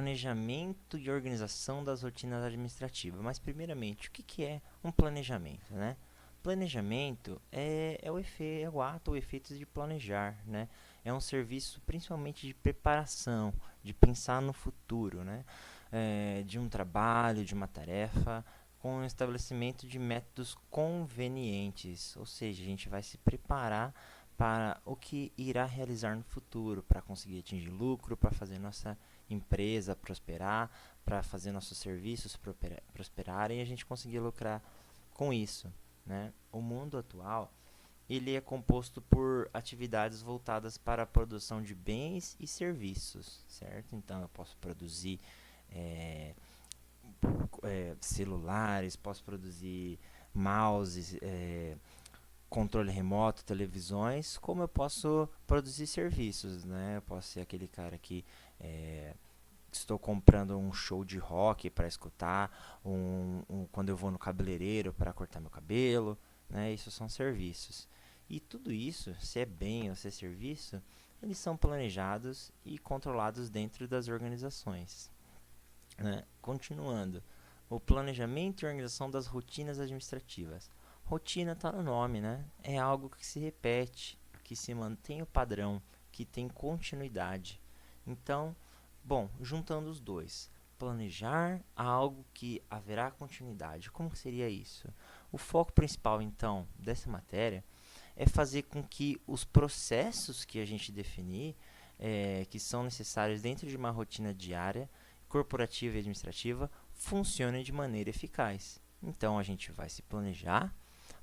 planejamento e organização das rotinas administrativas. Mas, primeiramente, o que é um planejamento, né? Planejamento é o ato, o efeito de planejar, né? É um serviço principalmente de preparação, de pensar no futuro, né? De um trabalho, de uma tarefa, com o estabelecimento de métodos convenientes, ou seja, a gente vai se preparar para o que irá realizar no futuro, para conseguir atingir lucro, para fazer nossa empresa prosperar, para fazer nossos serviços prosperarem e a gente conseguir lucrar com isso, né? O mundo atual ele é composto por atividades voltadas para a produção de bens e serviços, certo? Então eu posso produzir é, celulares, posso produzir mouses, controle remoto, televisões, como eu posso produzir serviços, né? Eu posso ser aquele cara que estou comprando um show de rock para escutar, quando eu vou no cabeleireiro para cortar meu cabelo, né? Isso são serviços. E tudo isso, se é bem ou se é serviço, eles são planejados e controlados dentro das organizações, né? Continuando, o planejamento e organização das rotinas administrativas. Rotina está no nome, né? É algo que se repete, que se mantém o padrão, que tem continuidade. Então, bom, juntando os dois, planejar algo que haverá continuidade. Como seria isso? O foco principal, então, dessa matéria é fazer com que os processos que a gente definir, que são necessários dentro de uma rotina diária, corporativa e administrativa, funcionem de maneira eficaz. Então, a gente vai se planejar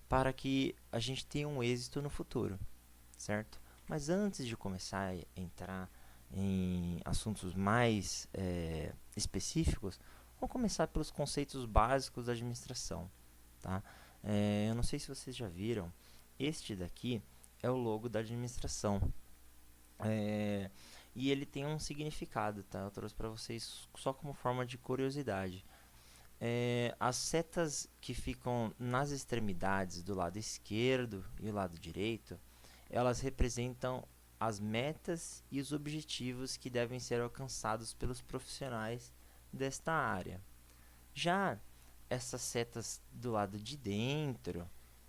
para que a gente tenha um êxito no futuro, certo? Mas antes de começar a entrar em assuntos mais específicos, vamos começar pelos conceitos básicos da administração, tá? Eu não sei se vocês já viram, este daqui é o logo da administração. E ele tem um significado, tá? Eu trouxe para vocês só como forma de curiosidade. As setas que ficam nas extremidades do lado esquerdo e o lado direito, elas representam as metas e os objetivos que devem ser alcançados pelos profissionais desta área. Já essas setas do lado de dentro,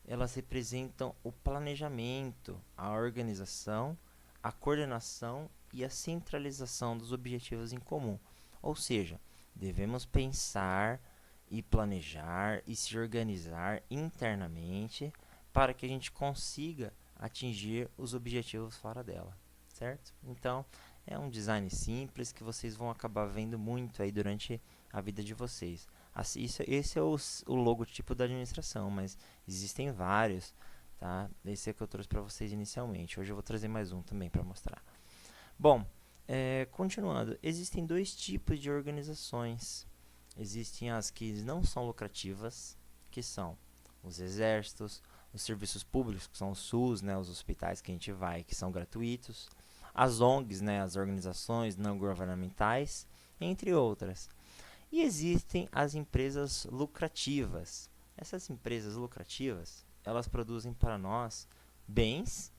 elas representam o planejamento, a organização, a coordenação e a centralização dos objetivos em comum. Ou seja, devemos pensar e planejar e se organizar internamente para que a gente consiga atingir os objetivos fora dela, certo? Então, é um design simples que vocês vão acabar vendo muito aí durante a vida de vocês. Esse é o logotipo da administração, mas existem vários, tá? Esse é que eu trouxe para vocês inicialmente. Hoje eu vou trazer mais um também para mostrar. Bom, continuando, existem dois tipos de organizações. Existem as que não são lucrativas, que são os exércitos, os serviços públicos, que são o SUS, né, os hospitais que a gente vai, que são gratuitos, as ONGs, né, as organizações não governamentais, entre outras. E existem as empresas lucrativas. Essas empresas lucrativas, elas produzem para nós bens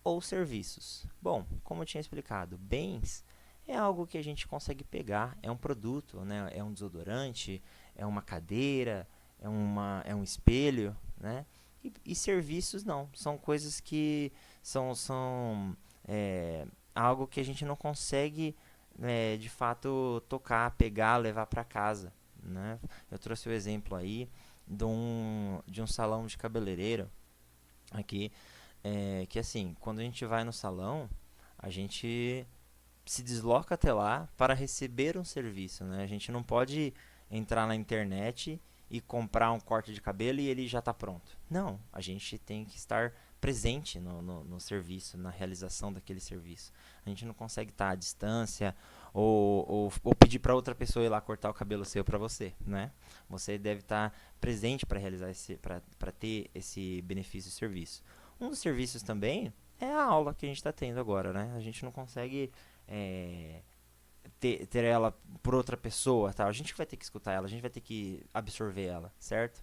ou serviços. Bom, como eu tinha explicado, bens é algo que a gente consegue pegar, é um produto, né? É um desodorante, é uma cadeira, é um espelho, né? E serviços não, são coisas que são algo que a gente não consegue de fato tocar, pegar, levar para casa, né? Eu trouxe o exemplo aí de um salão de cabeleireiro aqui, que assim, quando a gente vai no salão, a gente se desloca até lá para receber um serviço, né? A gente não pode entrar na internet e comprar um corte de cabelo e ele já está pronto. Não, a gente tem que estar presente no serviço, na realização daquele serviço. A gente não consegue estar à distância ou pedir para outra pessoa ir lá cortar o cabelo seu para você, né? Você deve estar presente para realizar para ter esse benefício de serviço. Um dos serviços também é a aula que a gente está tendo agora, né? A gente não consegue ter ela por outra pessoa, tá? A gente vai ter que escutar ela, a gente vai ter que absorver ela, certo?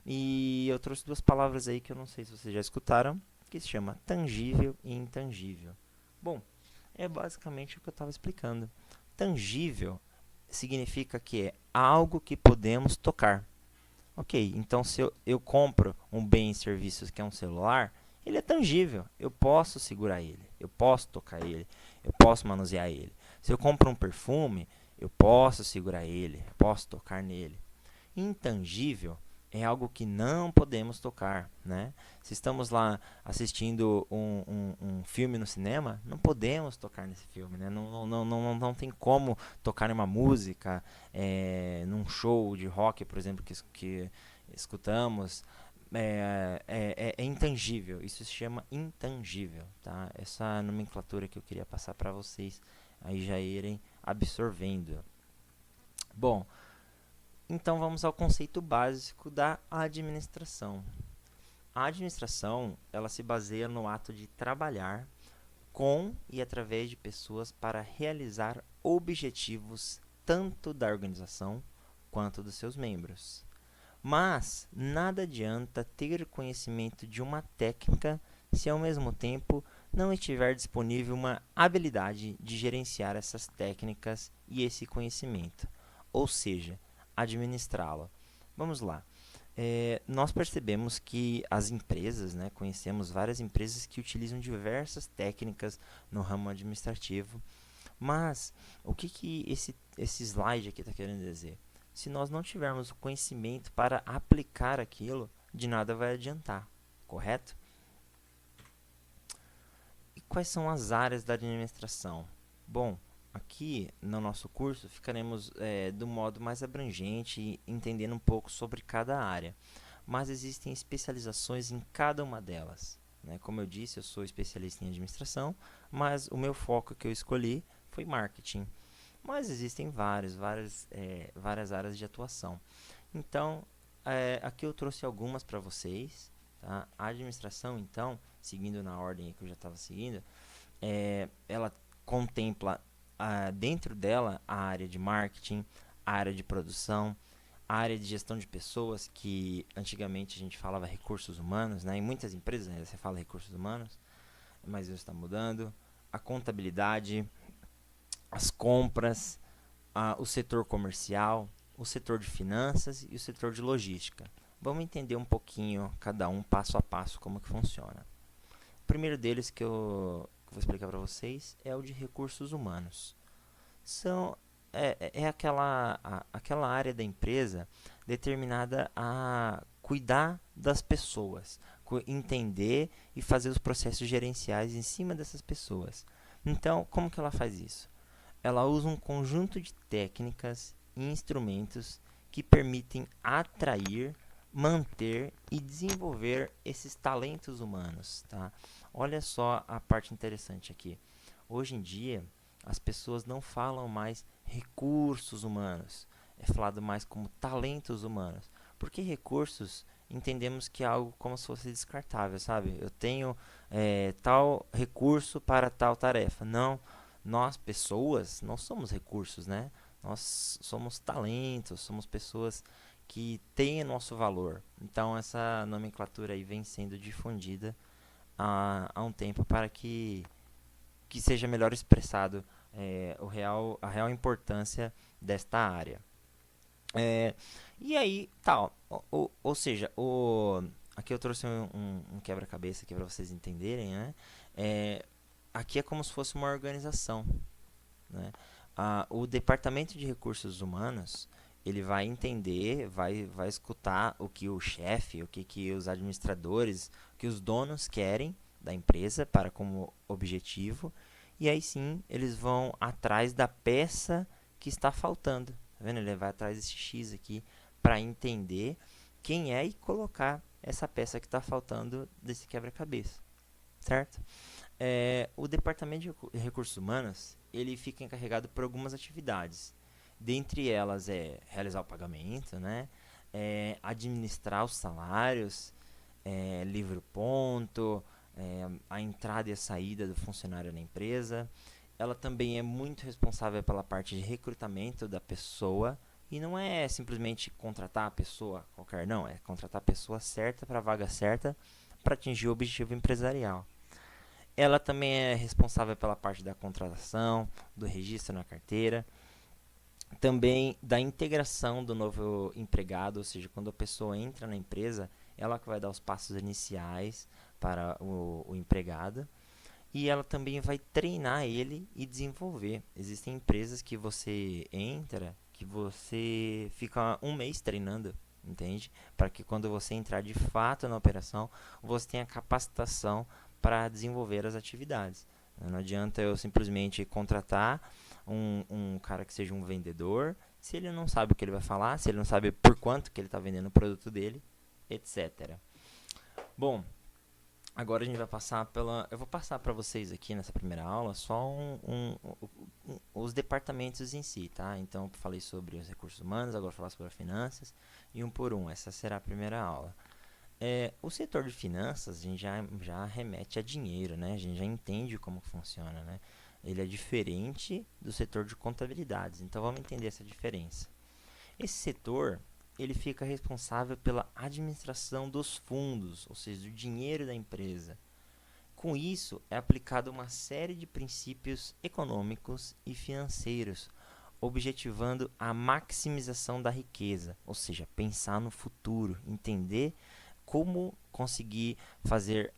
E eu trouxe duas palavras aí que eu não sei se vocês já escutaram, que se chama tangível e intangível. Bom, é basicamente o que eu estava explicando. Tangível significa que é algo que podemos tocar. Ok, então se eu compro um bem e serviços que é um celular, ele é tangível. Eu posso segurar ele, eu posso tocar ele, eu posso manusear ele. Se eu compro um perfume, eu posso segurar ele, eu posso tocar nele. Intangível é algo que não podemos tocar, né? Se estamos lá assistindo um filme no cinema, não podemos tocar nesse filme, né? Não tem como tocar em uma música, num show de rock, por exemplo, que escutamos. É intangível, isso se chama intangível, tá? Essa nomenclatura que eu queria passar para vocês aí já irem absorvendo. Bom, então vamos ao conceito básico da administração. A administração, ela se baseia no ato de trabalhar com e através de pessoas para realizar objetivos tanto da organização quanto dos seus membros. Mas nada adianta ter conhecimento de uma técnica se ao mesmo tempo não estiver disponível uma habilidade de gerenciar essas técnicas e esse conhecimento, ou seja, administrá-la. Vamos lá. Nós percebemos que as empresas, né, conhecemos várias empresas que utilizam diversas técnicas no ramo administrativo, mas o que esse slide aqui está querendo dizer? Se nós não tivermos o conhecimento para aplicar aquilo, de nada vai adiantar, correto? E quais são as áreas da administração? Bom, aqui no nosso curso ficaremos do modo mais abrangente, entendendo um pouco sobre cada área, mas existem especializações em cada uma delas, né? Como eu disse, eu sou especialista em administração, mas o meu foco que eu escolhi foi marketing. Mas existem várias áreas de atuação. Então, aqui eu trouxe algumas para vocês. Tá? A administração, então, seguindo na ordem que eu já estava seguindo, ela contempla dentro dela a área de marketing, a área de produção, a área de gestão de pessoas, que antigamente a gente falava recursos humanos, né? Em muitas empresas você fala recursos humanos, mas isso está mudando. A contabilidade, as compras, o setor comercial, o setor de finanças e o setor de logística. Vamos entender um pouquinho cada um passo a passo como que funciona. O primeiro deles que eu vou explicar para vocês é o de recursos humanos. É aquela área da empresa determinada a cuidar das pessoas, entender e fazer os processos gerenciais em cima dessas pessoas. Então, como que ela faz isso? Ela usa um conjunto de técnicas e instrumentos que permitem atrair, manter e desenvolver esses talentos humanos, tá? Olha só a parte interessante aqui. Hoje em dia, as pessoas não falam mais recursos humanos, é falado mais como talentos humanos. Porque recursos entendemos que é algo como se fosse descartável, sabe? Eu tenho tal recurso para tal tarefa. Não, nós, pessoas, não somos recursos, né? Nós somos talentos, somos pessoas que têm nosso valor. Então, essa nomenclatura aí vem sendo difundida há um tempo para que seja melhor expressado a real importância desta área. E aí, tal, ou seja, aqui eu trouxe um quebra-cabeça aqui para vocês entenderem, né? Aqui é como se fosse uma organização, né? O departamento de recursos humanos ele vai entender, vai escutar o que o chefe, o que os administradores, o que os donos querem da empresa para como objetivo, e aí sim eles vão atrás da peça que está faltando. Tá vendo? Ele vai atrás desse X aqui para entender quem é e colocar essa peça que está faltando desse quebra-cabeça, certo? O departamento de recursos humanos ele fica encarregado por algumas atividades. Dentre elas é realizar o pagamento, né? Administrar os salários, livre ponto, a entrada e a saída do funcionário na empresa. Ela também é muito responsável pela parte de recrutamento da pessoa. E não é simplesmente contratar a pessoa qualquer, não. É contratar a pessoa certa para a vaga certa para atingir o objetivo empresarial. Ela também é responsável pela parte da contratação, do registro na carteira. Também da integração do novo empregado, ou seja, quando a pessoa entra na empresa, ela que vai dar os passos iniciais para o empregado e ela também vai treinar ele e desenvolver. Existem empresas que você entra, que você fica um mês treinando, entende? Para que quando você entrar de fato na operação, você tenha capacitação para desenvolver as atividades. Não adianta eu simplesmente contratar um cara que seja um vendedor, se ele não sabe o que ele vai falar, se ele não sabe por quanto que ele está vendendo o produto dele, etc. Bom, agora a gente vai passar pela. Eu vou passar para vocês aqui nessa primeira aula só os departamentos em si, tá? Então, eu falei sobre os recursos humanos, agora vou falar sobre as finanças e um por um. Essa será a primeira aula. O setor de finanças, a gente já remete a dinheiro, né? A gente já entende como funciona, né? Ele é diferente do setor de contabilidades. Então, vamos entender essa diferença. Esse setor ele fica responsável pela administração dos fundos, ou seja, do dinheiro da empresa. Com isso, é aplicada uma série de princípios econômicos e financeiros, objetivando a maximização da riqueza, ou seja, pensar no futuro, entender como conseguir fazer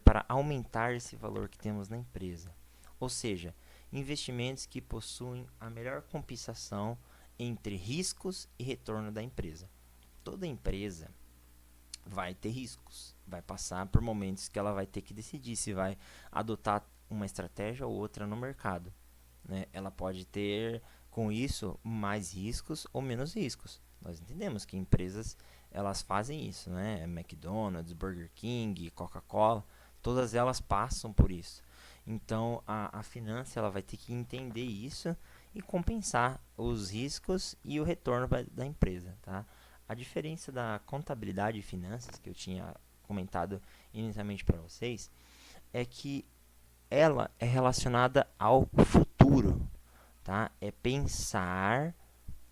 para aumentar esse valor que temos na empresa. Ou seja, investimentos que possuem a melhor compensação entre riscos e retorno da empresa. Toda empresa vai ter riscos, vai passar por momentos que ela vai ter que decidir se vai adotar uma estratégia ou outra no mercado, né? Ela pode ter com isso mais riscos ou menos riscos. Nós entendemos que empresas elas fazem isso, né? McDonald's, Burger King, Coca-Cola, todas elas passam por isso. Então a finança ela vai ter que entender isso e compensar os riscos e o retorno da empresa, tá? A diferença da contabilidade e finanças que eu tinha comentado inicialmente para vocês é que ela é relacionada ao futuro, tá? É pensar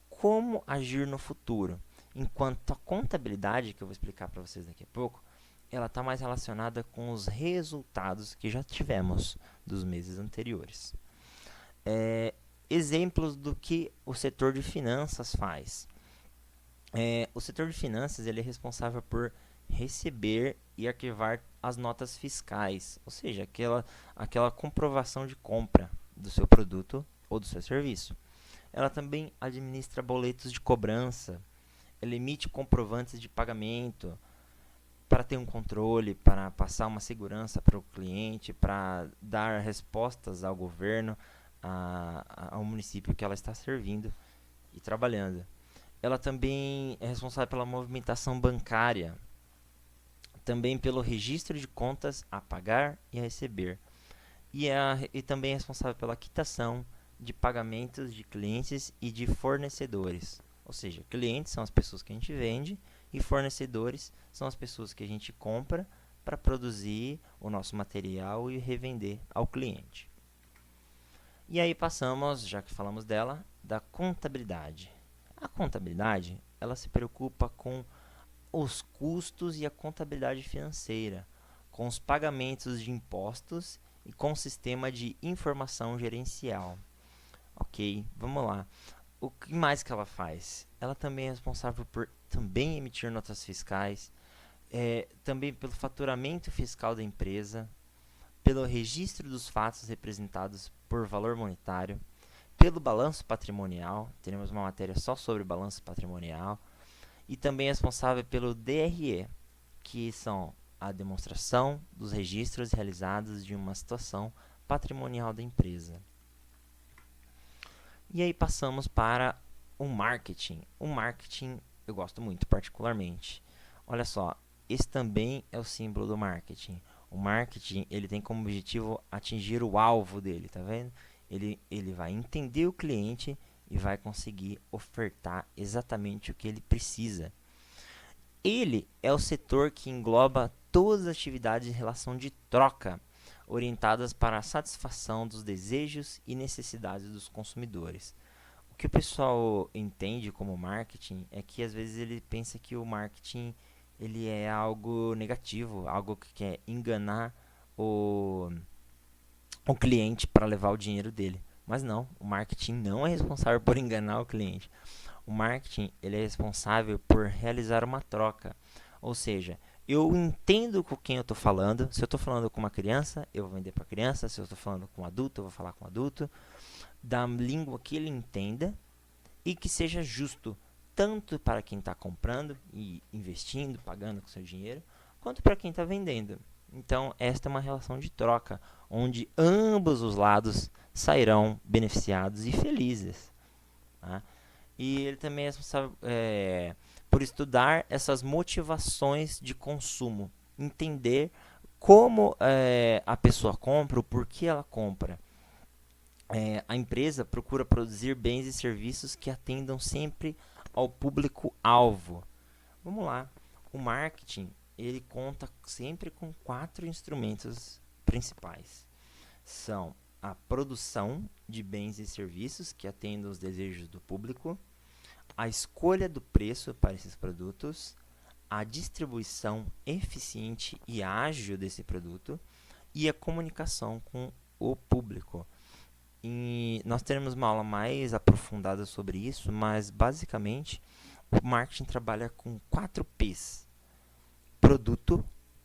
como agir no futuro. Enquanto a contabilidade, que eu vou explicar para vocês daqui a pouco, ela está mais relacionada com os resultados que já tivemos dos meses anteriores. Exemplos do que o setor de finanças faz. O setor de finanças ele é responsável por receber e arquivar as notas fiscais, ou seja, aquela comprovação de compra do seu produto ou do seu serviço. Ela também administra boletos de cobrança, ela emite comprovantes de pagamento para ter um controle, para passar uma segurança para o cliente, para dar respostas ao governo, ao município que ela está servindo e trabalhando. Ela também é responsável pela movimentação bancária, também pelo registro de contas a pagar e a receber. E também é responsável pela quitação de pagamentos de clientes e de fornecedores. Ou seja, clientes são as pessoas que a gente vende e fornecedores são as pessoas que a gente compra para produzir o nosso material e revender ao cliente. E aí passamos, já que falamos dela, da contabilidade. A contabilidade, ela se preocupa com os custos e a contabilidade financeira, com os pagamentos de impostos e com o sistema de informação gerencial. Ok, vamos lá. O que mais que ela faz? Ela também é responsável por também emitir notas fiscais, também pelo faturamento fiscal da empresa, pelo registro dos fatos representados por valor monetário, pelo balanço patrimonial, teremos uma matéria só sobre balanço patrimonial, e também é responsável pelo DRE, que são a demonstração dos registros realizados de uma situação patrimonial da empresa. E aí passamos para o marketing. O marketing eu gosto muito particularmente. Olha só, esse também é o símbolo do marketing. O marketing ele tem como objetivo atingir o alvo dele, tá vendo? Ele vai entender o cliente e vai conseguir ofertar exatamente o que ele precisa. Ele é o setor que engloba todas as atividades de relação de troca, orientadas para a satisfação dos desejos e necessidades dos consumidores. O que o pessoal entende como marketing é que às vezes ele pensa que o marketing ele é algo negativo, algo que quer enganar o, o cliente para levar o dinheiro dele. Mas não, o marketing não é responsável por enganar o cliente. O marketing ele é responsável por realizar uma troca. Ou seja, eu entendo com quem eu estou falando. Se eu estou falando com uma criança, eu vou vender para criança. Se eu estou falando com um adulto, eu vou falar com um adulto. Da língua que ele entenda e que seja justo tanto para quem está comprando e investindo, pagando com seu dinheiro, quanto para quem está vendendo. Então, esta é uma relação de troca, onde ambos os lados sairão beneficiados e felizes. Tá? E ele também é responsável por estudar essas motivações de consumo, entender como a pessoa compra, o porquê ela compra. A empresa procura produzir bens e serviços que atendam sempre ao público-alvo. Vamos lá. O marketing ele conta sempre com 4 instrumentos principais. São a produção de bens e serviços que atendam os desejos do público, a escolha do preço para esses produtos, a distribuição eficiente e ágil desse produto e a comunicação com o público. E nós teremos uma aula mais aprofundada sobre isso, mas basicamente o marketing trabalha com 4 P's: produto,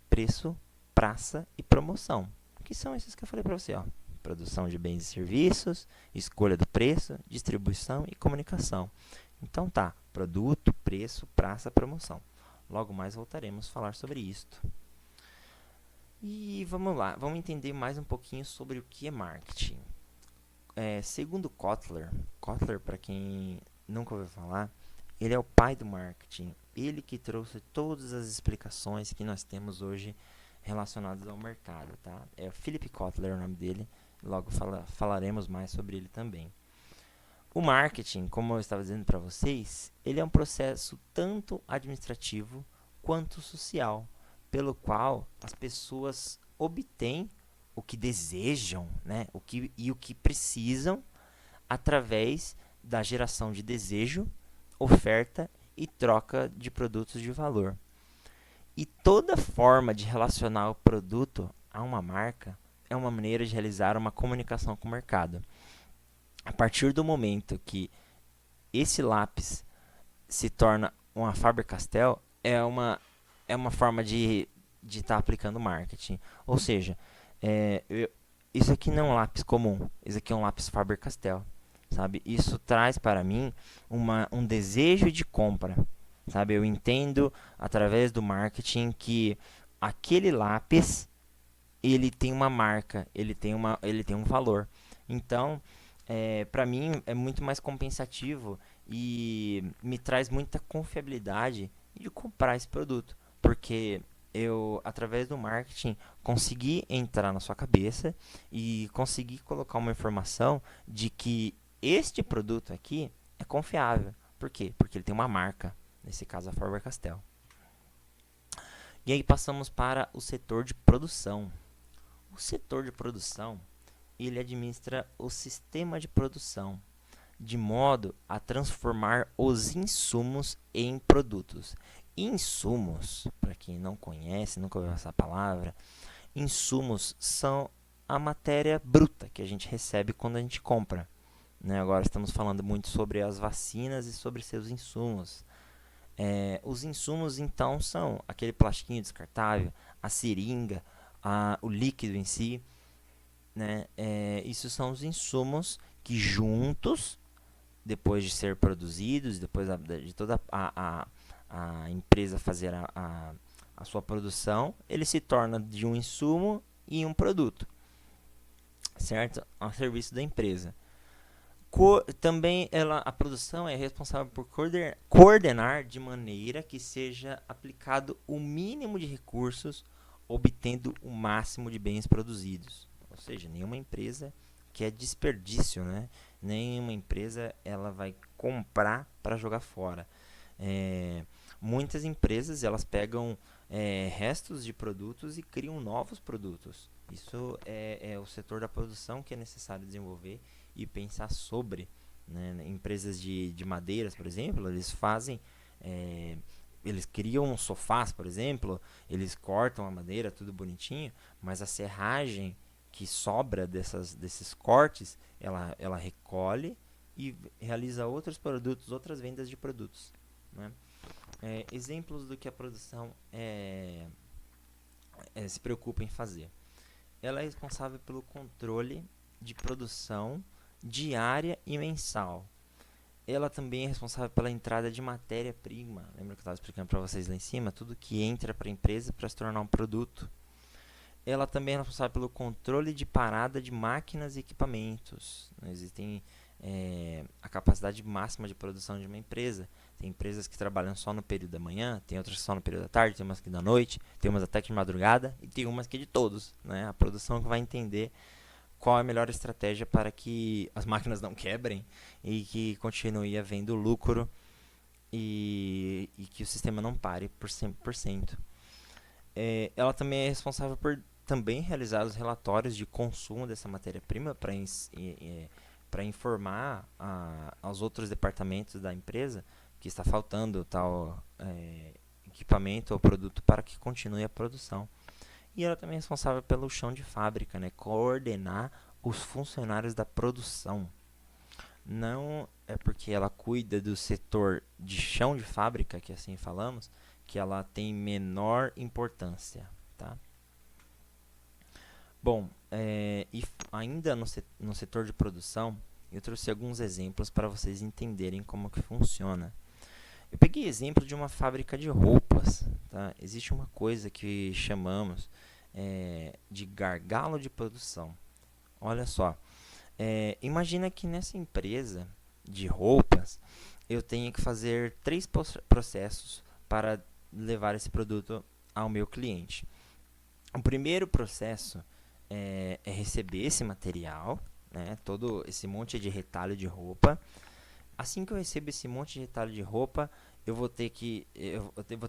preço, praça e promoção. Que são esses que eu falei para você, ó. Produção de bens e serviços, escolha do preço, distribuição e comunicação. Então tá, produto, preço, praça, promoção. Logo mais voltaremos a falar sobre isto. E vamos lá, vamos entender mais um pouquinho sobre o que é marketing. Segundo Kotler, para quem nunca ouviu falar, ele é o pai do marketing. Ele que trouxe todas as explicações que nós temos hoje relacionadas ao mercado. Tá? É o Philip Kotler o nome dele. Logo falaremos mais sobre ele também. O marketing, como eu estava dizendo para vocês, ele é um processo tanto administrativo quanto social, pelo qual as pessoas obtêm o que desejam, né? o que precisam através da geração de desejo, oferta e troca de produtos de valor. E toda forma de relacionar o produto a uma marca é uma maneira de realizar uma comunicação com o mercado. A partir do momento que esse lápis se torna uma Faber-Castell, é uma forma de estar aplicando marketing. Ou seja, isso aqui não é um lápis comum, isso aqui é um lápis Faber-Castell. Sabe? Isso traz para mim um desejo de compra. Sabe? Eu entendo através do marketing que aquele lápis ele tem uma marca, ele tem um valor. Então, para mim é muito mais compensativo e me traz muita confiabilidade de comprar esse produto, porque eu, através do marketing, consegui entrar na sua cabeça e consegui colocar uma informação de que este produto aqui é confiável. Por quê? Porque ele tem uma marca, nesse caso a Faber-Castell. E aí passamos para o setor de produção. O setor de produção, ele administra o sistema de produção, de modo a transformar os insumos em produtos. Insumos, para quem não conhece, nunca ouviu essa palavra, insumos são a matéria bruta que a gente recebe quando a gente compra. Né? Agora estamos falando muito sobre as vacinas e sobre seus insumos. Os insumos, então, são aquele plastiquinho descartável, a seringa, o líquido em si. Né? Isso são os insumos que juntos, depois de ser produzidos, depois de toda a empresa fazer a sua produção, ele se torna de um insumo e um produto, certo? A serviço da empresa. Também a produção é responsável por coordenar de maneira que seja aplicado o mínimo de recursos, obtendo o máximo de bens produzidos. Ou seja, nenhuma empresa quer desperdício, né? Nenhuma empresa ela vai comprar para jogar fora. Muitas empresas elas pegam restos de produtos e criam novos produtos. Isso é o setor da produção que é necessário desenvolver e pensar sobre. Né? Empresas de madeiras, por exemplo, eles fazem... eles criam sofás, por exemplo, eles cortam a madeira, tudo bonitinho, mas a serragem que sobra desses cortes, ela recolhe e realiza outros produtos, outras vendas de produtos, né? Exemplos do que a produção se preocupa em fazer. Ela é responsável pelo controle de produção diária e mensal. Ela também é responsável pela entrada de matéria-prima. Lembra que eu estava explicando para vocês lá em cima? Tudo que entra para a empresa para se tornar um produto. Ela também é responsável pelo controle de parada de máquinas e equipamentos. Existem a capacidade máxima de produção de uma empresa. Tem empresas que trabalham só no período da manhã, tem outras só no período da tarde, tem umas que da noite, tem umas até que de madrugada e tem umas que de todos, né? A produção que vai entender qual é a melhor estratégia para que as máquinas não quebrem e que continue havendo lucro e que o sistema não pare por 100%. Ela também é responsável por também realizar os relatórios de consumo dessa matéria-prima para informar aos outros departamentos da empresa que está faltando tal equipamento ou produto para que continue a produção. E ela também é responsável pelo chão de fábrica, né? Coordenar os funcionários da produção. Não é porque ela cuida do setor de chão de fábrica, que assim falamos, que ela tem menor importância, tá? Bom, e ainda no setor de produção, eu trouxe alguns exemplos para vocês entenderem como que funciona. Eu peguei exemplo de uma fábrica de roupas, tá? Existe uma coisa que chamamos de gargalo de produção. Olha só, imagina que nessa empresa de roupas eu tenho que fazer 3 processos para levar esse produto ao meu cliente. O primeiro processo é receber esse material, né, todo esse monte de retalho de roupa. Assim que eu recebo esse monte de retalho de roupa, eu vou ter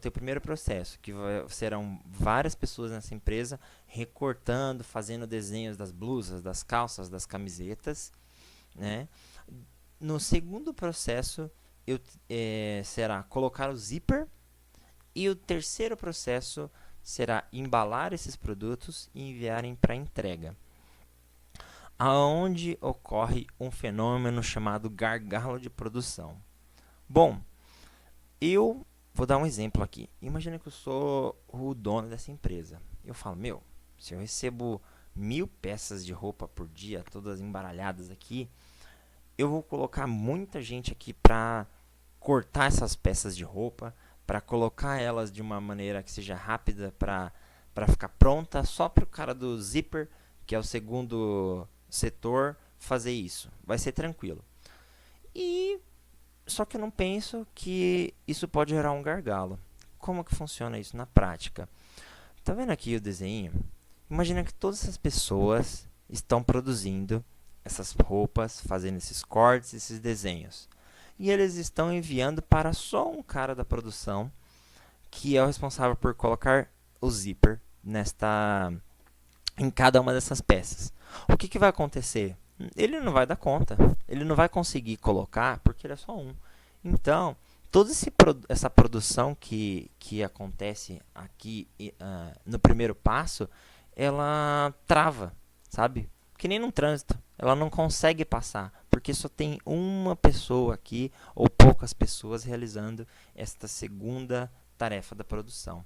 o primeiro processo, que serão várias pessoas nessa empresa recortando, fazendo desenhos das blusas, das calças, das camisetas, né? No segundo processo, será colocar o zíper, e o terceiro processo será embalar esses produtos e enviarem para entrega. Aonde ocorre um fenômeno chamado gargalo de produção. Bom, eu vou dar um exemplo aqui. Imagina que eu sou o dono dessa empresa. Eu falo, se eu recebo 1000 peças de roupa por dia, todas embaralhadas aqui, eu vou colocar muita gente aqui para cortar essas peças de roupa, para colocar elas de uma maneira que seja rápida para ficar pronta, só para o cara do zíper, que é o segundo setor, fazer isso. Vai ser tranquilo. Só que eu não penso que isso pode gerar um gargalo. Como que funciona isso na prática? Tá vendo aqui o desenho? Imagina que todas essas pessoas estão produzindo essas roupas, fazendo esses cortes, esses desenhos. E eles estão enviando para só um cara da produção, que é o responsável por colocar o zíper em cada uma dessas peças. O que vai acontecer? Ele não vai dar conta. Ele não vai conseguir colocar porque ele é só um. Então, toda essa produção que acontece aqui no primeiro passo, ela trava, sabe? Que nem no trânsito. Ela não consegue passar, porque só tem uma pessoa aqui, ou poucas pessoas, realizando esta segunda tarefa da produção.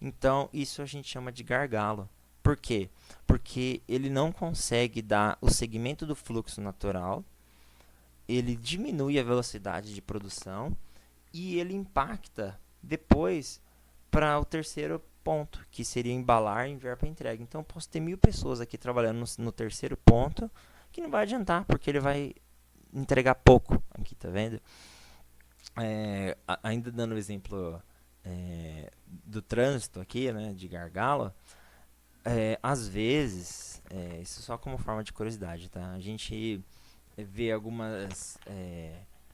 Então, isso a gente chama de gargalo. Por quê? Porque ele não consegue dar o segmento do fluxo natural, ele diminui a velocidade de produção e ele impacta depois para o terceiro ponto, que seria embalar e enviar para entrega. Então, eu posso ter 1000 pessoas aqui trabalhando no terceiro ponto, que não vai adiantar, porque ele vai entregar pouco. Aqui, tá vendo? Ainda dando o exemplo do trânsito aqui, né, de gargalo, às vezes, isso só como forma de curiosidade, tá? A gente vê algumas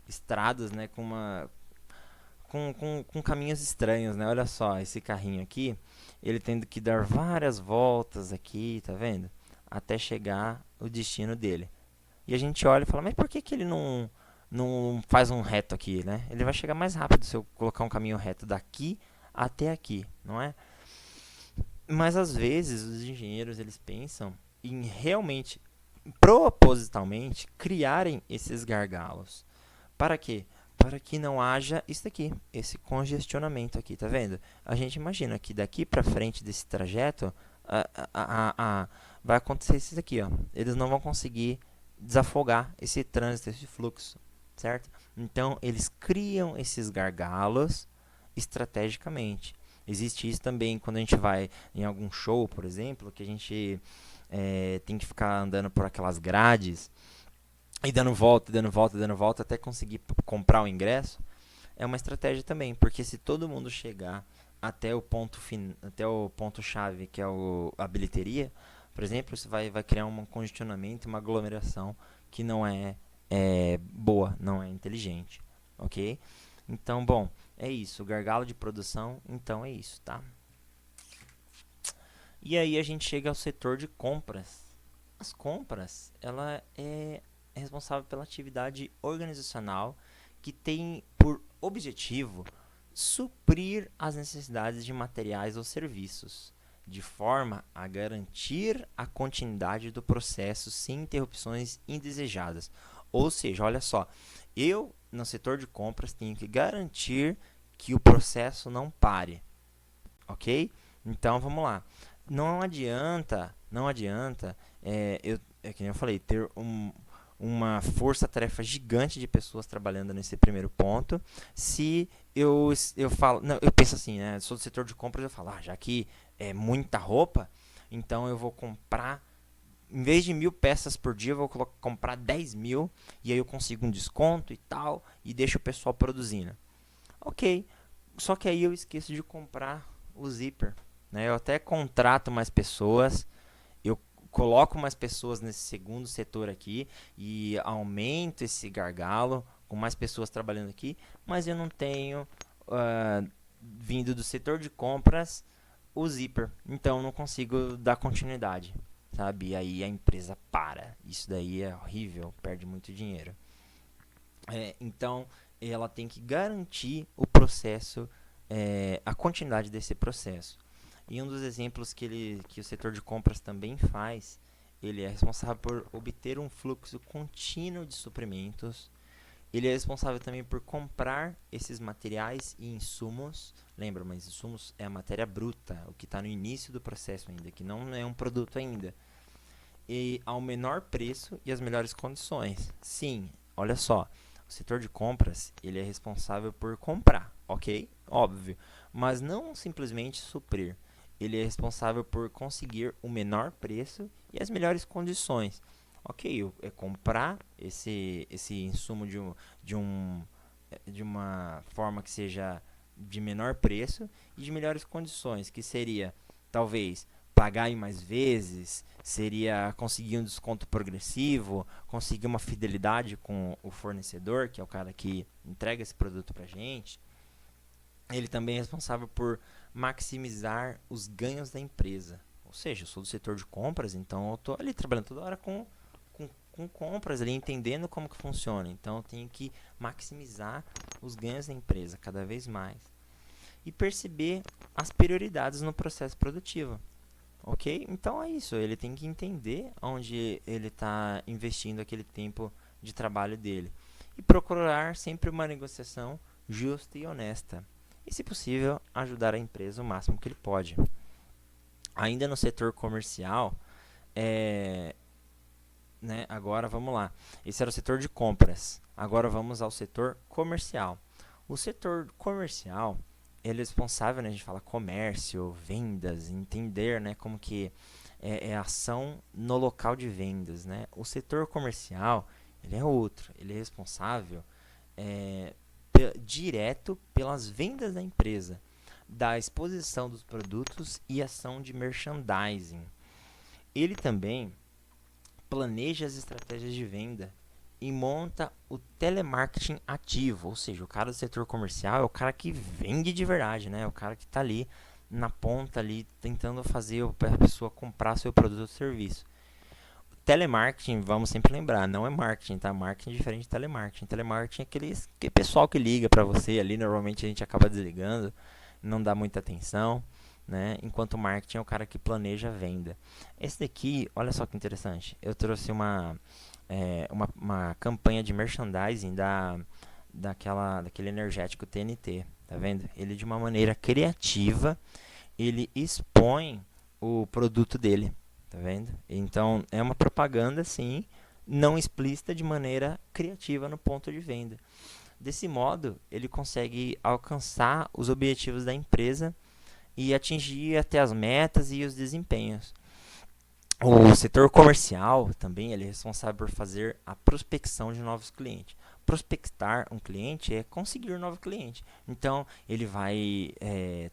estradas, né, com caminhos estranhos, né? Olha só, esse carrinho aqui, ele tendo que dar várias voltas aqui, tá vendo? Até chegar o destino dele. E a gente olha e fala, mas por que ele não faz um reto aqui, né? Ele vai chegar mais rápido se eu colocar um caminho reto daqui até aqui, não é? Mas às vezes os engenheiros eles pensam em realmente, propositalmente, criarem esses gargalos. Para quê? Para que não haja isso aqui, esse congestionamento aqui, tá vendo? A gente imagina que daqui para frente desse trajeto, vai acontecer isso aqui, ó. Eles não vão conseguir desafogar esse trânsito, esse fluxo, certo? Então, eles criam esses gargalos estrategicamente. Existe isso também quando a gente vai em algum show, por exemplo, que a gente tem que ficar andando por aquelas grades e dando volta, dando volta, dando volta até conseguir comprar o ingresso. É uma estratégia também, porque se todo mundo chegar até o ponto chave, que é a bilheteria, por exemplo, você vai criar um congestionamento, uma aglomeração que não é boa, não é inteligente, ok? Então, bom, é isso. O gargalo de produção, então é isso, tá? E aí a gente chega ao setor de compras. As compras, ela é responsável pela atividade organizacional que tem por objetivo suprir as necessidades de materiais ou serviços, de forma a garantir a continuidade do processo sem interrupções indesejadas. Ou seja, olha só, eu no setor de compras tenho que garantir que o processo não pare, ok? Então vamos lá. Não adianta, que nem eu falei, ter uma força-tarefa gigante de pessoas trabalhando nesse primeiro ponto. Se eu falo, não, eu penso assim, né? Sou do setor de compras, eu falo, já que é muita roupa, então eu vou comprar, em vez de 1.000 peças por dia, eu vou comprar 10.000 e aí eu consigo um desconto e tal e deixo o pessoal produzindo. Ok, só que aí eu esqueço de comprar o zíper, né? Eu até contrato mais pessoas, eu coloco mais pessoas nesse segundo setor aqui e aumento esse gargalo com mais pessoas trabalhando aqui, mas eu não tenho vindo do setor de compras o zíper, então eu não consigo dar continuidade, sabe? E aí a empresa para. Isso daí é horrível, perde muito dinheiro. Então ela tem que garantir o processo, a continuidade desse processo. E um dos exemplos que o setor de compras também faz, ele é responsável por obter um fluxo contínuo de suprimentos. Ele é responsável também por comprar esses materiais e insumos. Lembra, mas insumos é a matéria bruta, o que está no início do processo ainda, que não é um produto ainda. E ao menor preço e as melhores condições. Sim, olha só, o setor de compras ele é responsável por comprar, ok? Óbvio, mas não simplesmente suprir. Ele é responsável por conseguir o menor preço e as melhores condições. Ok, é comprar esse insumo de uma forma que seja de menor preço e de melhores condições, que seria talvez pagar em mais vezes, seria conseguir um desconto progressivo, conseguir uma fidelidade com o fornecedor, que é o cara que entrega esse produto para a gente. Ele também é responsável por maximizar os ganhos da empresa. Ou seja, eu sou do setor de compras, então eu estou ali trabalhando toda hora com compras, ali entendendo como que funciona. Então eu tenho que maximizar os ganhos da empresa cada vez mais. E perceber as prioridades no processo produtivo. Ok? Então é isso. Ele tem que entender onde ele está investindo aquele tempo de trabalho dele. E procurar sempre uma negociação justa e honesta. E, se possível, ajudar a empresa o máximo que ele pode. Ainda no setor comercial, agora vamos lá. Esse era o setor de compras. Agora vamos ao setor comercial. O setor comercial, ele é responsável, né, a gente fala comércio, vendas, entender, né, como que é a ação no local de vendas, né? O setor comercial, ele é outro. Ele é responsável direto pelas vendas da empresa, da exposição dos produtos e ação de merchandising. Ele também planeja as estratégias de venda e monta o telemarketing ativo, ou seja, o cara do setor comercial é o cara que vende de verdade, né? O cara que está ali na ponta ali tentando fazer a pessoa comprar seu produto ou serviço. Telemarketing, vamos sempre lembrar, não é marketing, tá? Marketing é diferente de telemarketing. Telemarketing é aquele pessoal que liga para você ali, normalmente a gente acaba desligando, não dá muita atenção. né? Enquanto o marketing é o cara que planeja a venda. Esse daqui, olha só que interessante. Eu trouxe uma campanha de merchandising daquele energético TNT, tá vendo? Ele de uma maneira criativa, ele expõe o produto dele, tá vendo? Então é uma propaganda sim, não explícita, de maneira criativa no ponto de venda. Desse modo, ele consegue alcançar os objetivos da empresa e atingir até as metas e os desempenhos. O setor comercial também ele é responsável por fazer a prospecção de novos clientes. Prospectar um cliente é conseguir um novo cliente. Então, ele vai.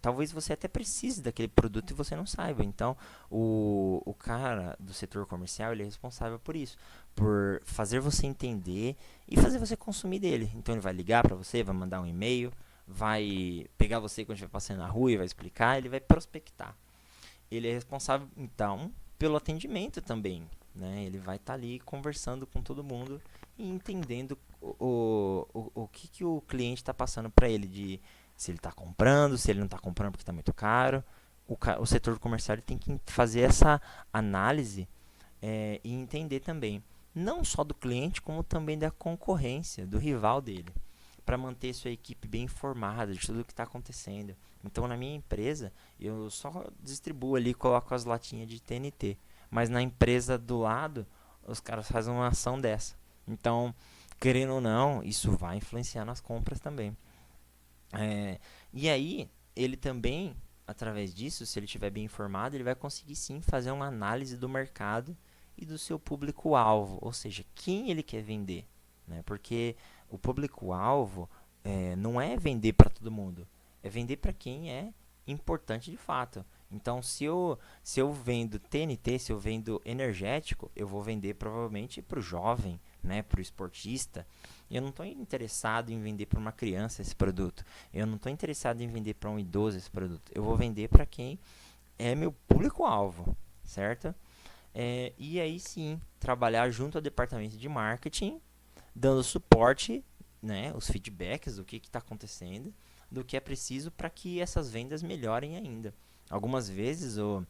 Talvez você até precise daquele produto e você não saiba. Então, o cara do setor comercial ele é responsável por isso. Por fazer você entender e fazer você consumir dele. Então, ele vai ligar para você, vai mandar um e-mail, vai pegar você quando estiver passando na rua e vai explicar, ele vai prospectar. Ele é responsável, então, pelo atendimento também, né? Ele vai estar ali conversando com todo mundo e entendendo o que o cliente está passando para ele, de se ele está comprando, se ele não está comprando porque está muito caro. O setor comercial ele tem que fazer essa análise e entender também, não só do cliente, como também da concorrência, do rival dele, para manter sua equipe bem informada de tudo o que está acontecendo. Então, na minha empresa, eu só distribuo ali e coloco as latinhas de TNT. Mas na empresa do lado, os caras fazem uma ação dessa. Então, querendo ou não, isso vai influenciar nas compras também. E aí, ele também, através disso, se ele estiver bem informado, ele vai conseguir sim fazer uma análise do mercado e do seu público-alvo, ou seja, quem ele quer vender, né? Porque o público-alvo não é vender para todo mundo, é vender para quem é importante de fato. Então, se eu vendo TNT, se eu vendo energético, eu vou vender provavelmente para o jovem, né, para o esportista. Eu não estou interessado em vender para uma criança esse produto. Eu não estou interessado em vender para um idoso esse produto. Eu vou vender para quem é meu público-alvo, certo? E aí sim, trabalhar junto ao departamento de marketing, dando suporte, né, os feedbacks do que está acontecendo, do que é preciso para que essas vendas melhorem ainda. Algumas vezes o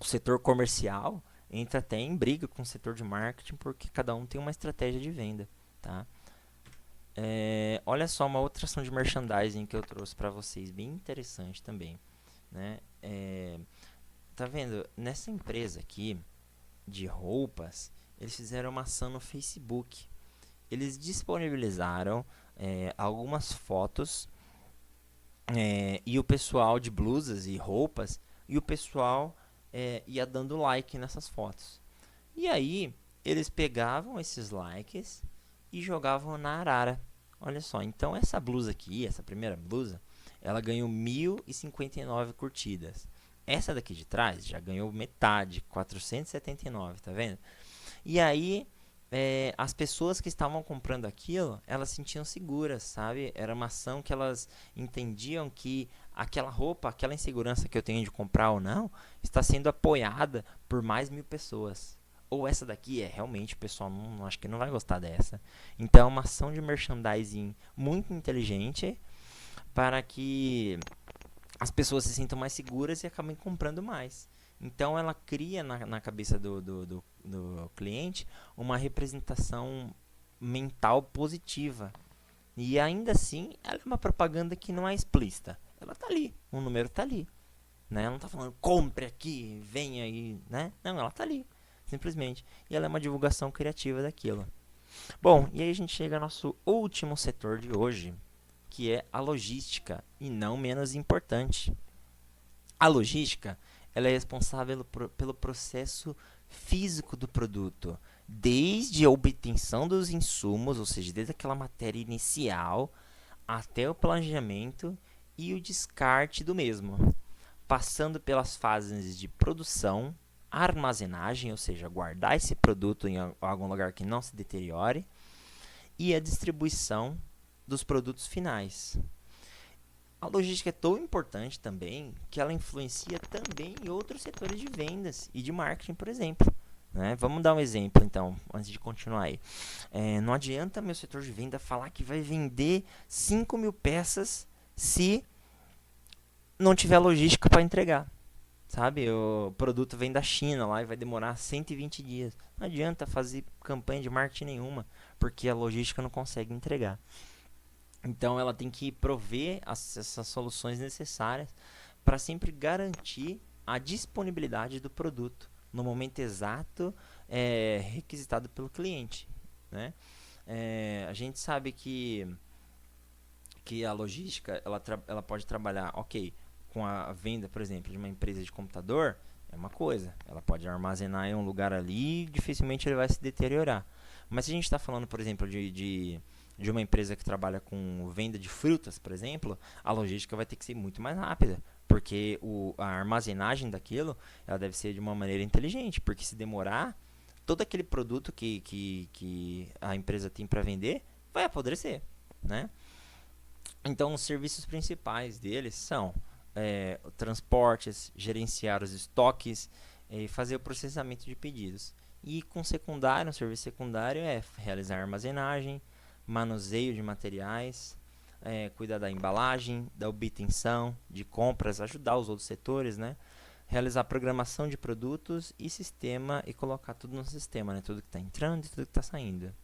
setor comercial entra até em briga com o setor de marketing porque cada um tem uma estratégia de venda, tá? Olha só uma outra ação de merchandising que eu trouxe para vocês, bem interessante também, né? Tá vendo? Nessa empresa aqui de roupas, eles fizeram uma ação no Facebook. Eles disponibilizaram algumas fotos e o pessoal de blusas e roupas, e o pessoal ia dando like nessas fotos. E aí, eles pegavam esses likes e jogavam na arara. Olha só, então essa blusa aqui, essa primeira blusa, ela ganhou 1.059 curtidas. Essa daqui de trás já ganhou metade, 479, tá vendo? E aí, as pessoas que estavam comprando aquilo, elas se sentiam seguras, sabe? Era uma ação que elas entendiam que aquela roupa, aquela insegurança que eu tenho de comprar ou não, está sendo apoiada por mais 1.000 pessoas. Ou essa daqui realmente o pessoal não acho que não vai gostar dessa. Então é uma ação de merchandising muito inteligente para que as pessoas se sintam mais seguras e acabem comprando mais. Então ela cria na cabeça do cliente uma representação mental positiva. E ainda assim, ela é uma propaganda que não é explícita. Ela tá ali, o número tá ali. Né? Ela não tá falando compre aqui, venha aí, né? Não, ela tá ali, simplesmente. E ela é uma divulgação criativa daquilo. Bom, e aí a gente chega ao nosso último setor de hoje, que é a logística, e não menos importante. A logística ela é responsável pelo processo físico do produto, desde a obtenção dos insumos, ou seja, desde aquela matéria inicial, até o planejamento e o descarte do mesmo, passando pelas fases de produção, armazenagem, ou seja, guardar esse produto em algum lugar que não se deteriore, e a distribuição dos produtos finais. A logística é tão importante também que ela influencia também em outros setores de vendas e de marketing, por exemplo. Né? Vamos dar um exemplo, então, antes de continuar aí. Não adianta meu setor de venda falar que vai vender 5.000 peças se não tiver logística para entregar. Sabe, o produto vem da China lá e vai demorar 120 dias. Não adianta fazer campanha de marketing nenhuma, porque a logística não consegue entregar. Então ela tem que prover essas soluções necessárias para sempre garantir a disponibilidade do produto no momento exato requisitado pelo cliente, né? A gente sabe que a logística ela pode trabalhar, ok, com a venda, por exemplo, de uma empresa de computador, é uma coisa. Ela pode armazenar em um lugar ali e dificilmente ele vai se deteriorar. Mas se a gente está falando, por exemplo, de uma empresa que trabalha com venda de frutas, por exemplo, a logística vai ter que ser muito mais rápida. Porque a armazenagem daquilo ela deve ser de uma maneira inteligente. Porque se demorar, todo aquele produto que a empresa tem para vender vai apodrecer, né? Então, os serviços principais deles são transportes, gerenciar os estoques e fazer o processamento de pedidos. E com secundário, um serviço secundário é realizar armazenagem, manuseio de materiais, cuidar da embalagem, da obtenção, de compras, ajudar os outros setores, né? Realizar programação de produtos e sistema e colocar tudo no sistema, né? Tudo que está entrando e tudo que está saindo.